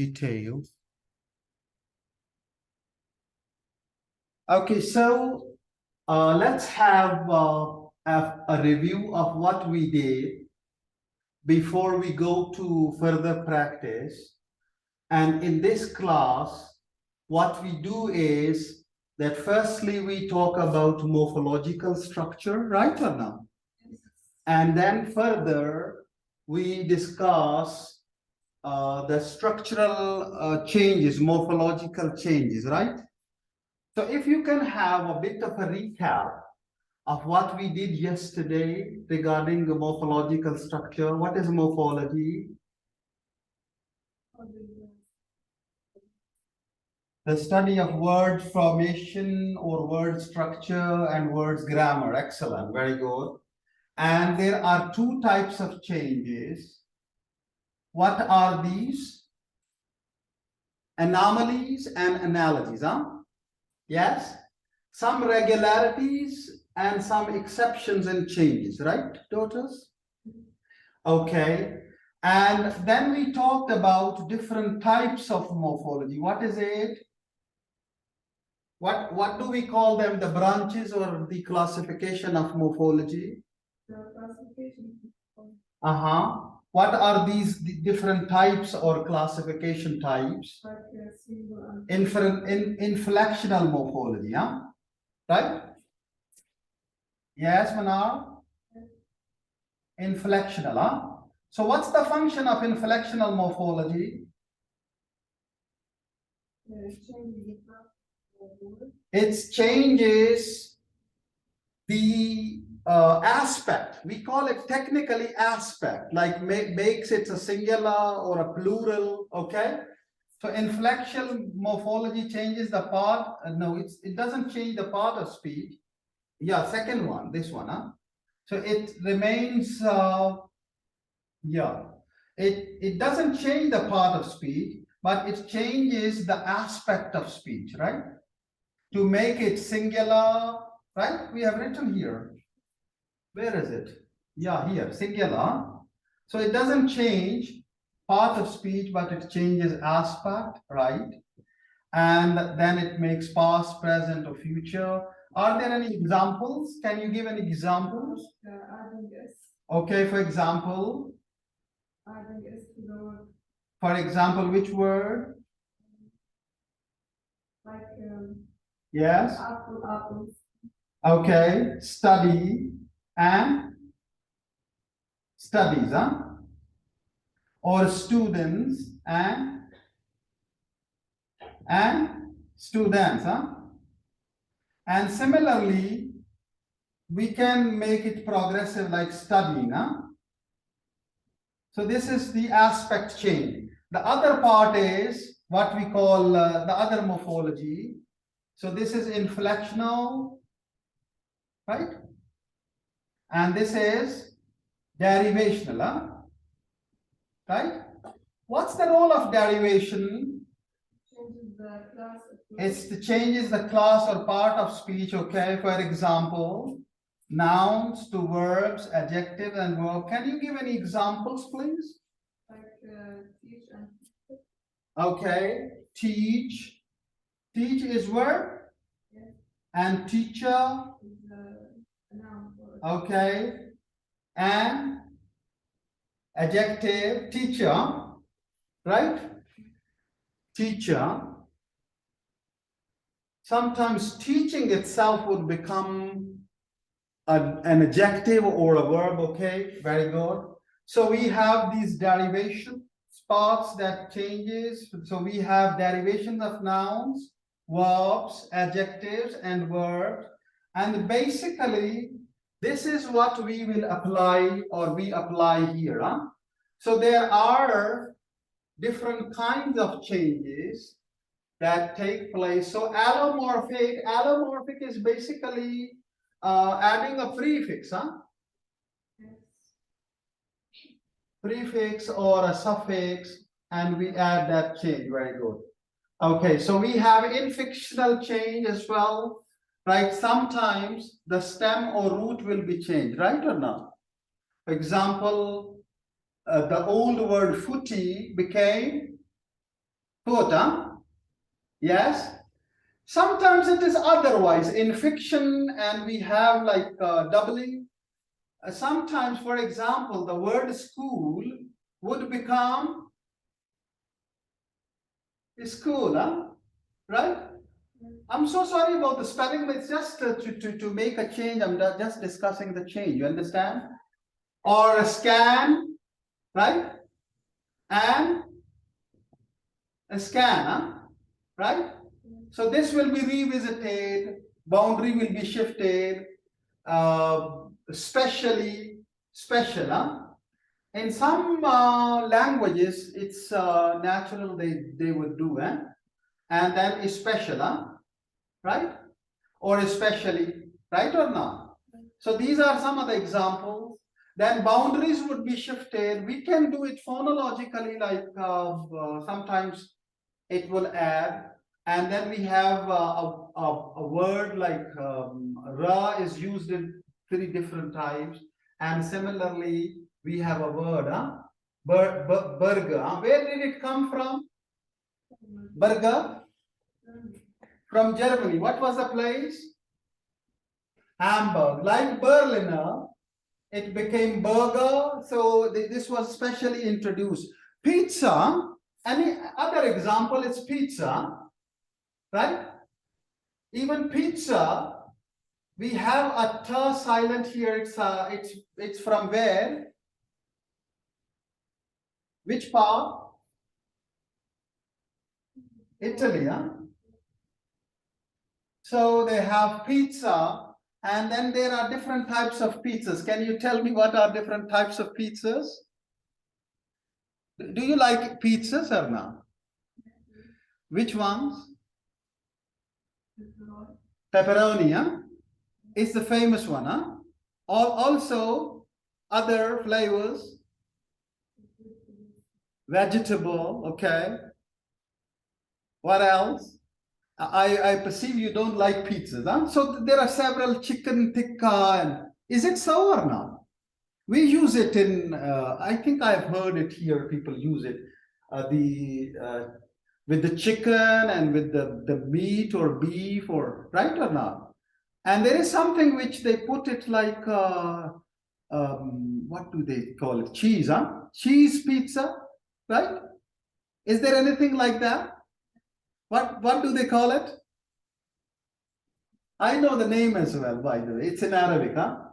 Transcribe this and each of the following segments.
detail. Okay, so let's have a review of what we did before we go to further practice. And in this class, what we do is that firstly, we talk about morphological structure, right or not? And then further, we discuss the structural changes, morphological changes, right? So if you can have a bit of a recap of what we did yesterday regarding the morphological structure. What is morphology? The study of word formation or word structure and words grammar. Excellent, very good. And there are two types of changes. What are these? Anomalies and analogies, huh? Yes? Some regularities and some exceptions and changes, right, daughters? Okay. And then we talked about different types of morphology. What is it? What do we call them? The branches or the classification of morphology? The classification. What are these different types or classification types? Inflectional morphology, huh? Right? Yes, Manar? Inflectional, huh? So what's the function of inflectional morphology? It changes the aspect. We call it technically aspect, like makes it a singular or a plural, okay? So inflectional morphology changes the part, no, it doesn't change the part of speech. Yeah, second one, this one, huh? So it remains, it doesn't change the part of speech, but it changes the aspect of speech, right? To make it singular, right? We have written here. Where is it? Yeah, here, singular. So it doesn't change part of speech, but it changes aspect, right? And then it makes past, present, or future. Are there any examples? Can you give any examples? Okay, for example. For example, which word? Like yes. apples. Okay, study and studies, huh? Or students and students, huh? And similarly, we can make it progressive like studying, huh? So this is the aspect change. The other part is what we call the other morphology. So this is inflectional, right? And this is derivational, huh? Right? What's the role of derivation? It changes the class or part of speech, okay? For example, nouns to verbs, adjectives, and verb. Can you give any examples, please? Like teach and teach. Okay, teach. Teach is verb? Yes. And teacher? Is a noun. Okay. And adjective, teacher, right? Teacher. Sometimes teaching itself would become an adjective or a verb, okay? Very good. So we have these derivation parts that changes. So we have derivations of nouns, verbs, adjectives, and verbs. And basically, this is what we will apply or we apply here. Huh? So there are different kinds of changes that take place. So allomorphic is basically adding a prefix, huh? Yes. Prefix or a suffix, and we add that change. Very good. Okay, so we have inflectional change as well, right? Sometimes the stem or root will be changed, right or not? For example, the old word footy became Quote, huh? Yes. Sometimes it is otherwise in fiction, and we have like doubling. Sometimes, for example, the word school would become school, huh? Right? I'm so sorry about the spelling, but it's just to make a change. I'm just discussing the change. You understand? Or a scan, right? And a scan, huh? Right? So this will be revisited, boundary will be shifted, special, huh? In some languages, it's natural they would do, eh? And then is special, huh? Right? Or especially, right or not? So these are some of the examples. Then boundaries would be shifted. We can do it phonologically, like sometimes it will add. And then we have a word like ra is used in 3 different types. And similarly, we have a word, huh? Burger. Huh? Where did it come from? Burger? From Germany. What was the place? Hamburg. Like Berliner, it became burger. So this was specially introduced. Pizza, any other example is pizza, right? Even pizza, we have a t silent here. It's from where? Which part? Italy, huh? So they have pizza, and then there are different types of pizzas. Can you tell me what are different types of pizzas? Do you like pizzas or not? Which ones? Pepperoni, huh? It's the famous one, huh? Also, other flavors, vegetable, okay. What else? I perceive you don't like pizzas, huh? So there are several chicken tikka, and is it so or not? We use it in, I think I've heard it here, people use it, with the chicken and with the meat or beef, or right or not? And there is something which they put it like, what do they call it? Cheese, huh? Cheese pizza, right? Is there anything like that? What do they call it? I know the name as well, by the way. It's in Arabic, huh?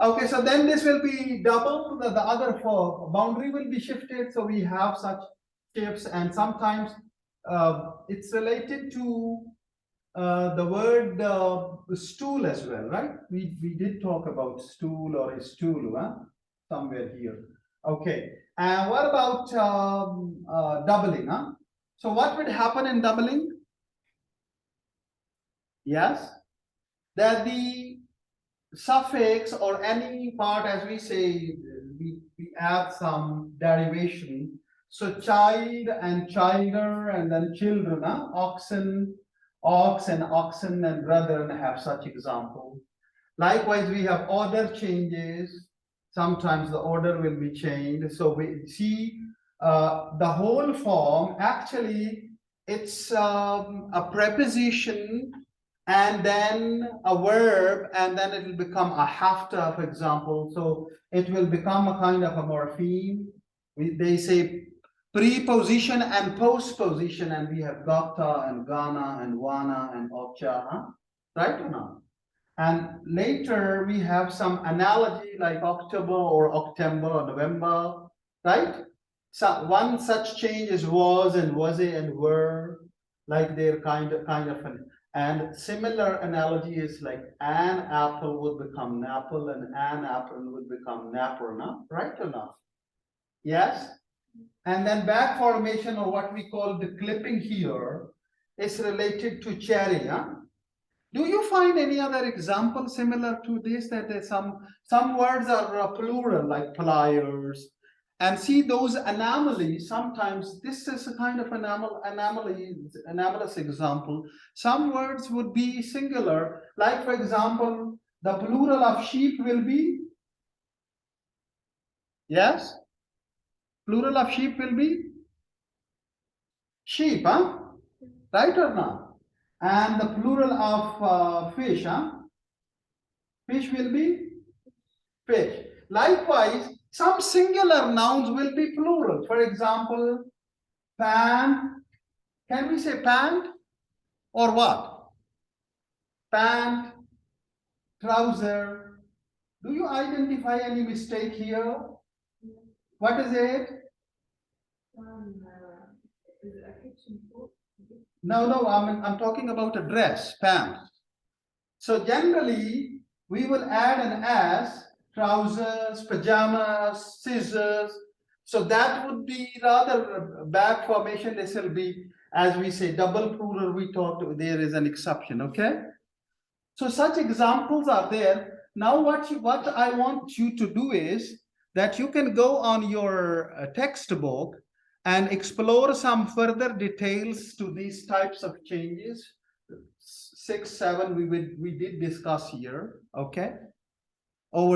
Okay, so then this will be double, the other boundary will be shifted. So we have such shifts, and sometimes it's related to the word stool as well, right? We did talk about stool or stool, huh? Somewhere here. Okay, and what about doubling, huh? So what would happen in doubling? Yes, that the suffix or any part, as we say, we add some derivation. So child and childer, and then children, huh? Oxen, ox and oxen, and brethren have such example. Likewise, we have order changes. Sometimes the order will be changed. So we see the whole form, actually, it's a preposition and then a verb, and then it will become a hafta, for example. So it will become a kind of a morpheme. They say preposition and postposition, and we have gata and gana and wana and okcha, huh? Right or not? And later we have some analogy like October or October or November, right? So one such change is was and was and were, like they're kind of an, and similar analogy is like an apple would become napple and an apple would become napper, no? Right or not? Yes. And then back formation, or what we call the clipping here, is related to cherry, huh? Do you find any other example similar to this, that there's some words are plural, like pliers, and see those anomalies? Sometimes this is a kind of anomalous example. Some words would be singular, like for example, the plural of sheep will be, yes, plural of sheep will be Sheep, huh? Right or not? And the plural of fish, huh? Fish will be fish. Likewise, some singular nouns will be plural. For example, pan. Can we say pant or what? Pant, trouser. Do you identify any mistake here? What is it? Is it a kitchen food? No, I'm talking about a dress, pant. So generally, we will add an s, trousers, pajamas, scissors. So that would be rather bad formation. This will be, as we say, double plural. We talked, there is an exception, okay? So such examples are there. Now what I want you to do is that you can go on your textbook and explore some further details to these types of changes. 6, 7 we did discuss here, okay, over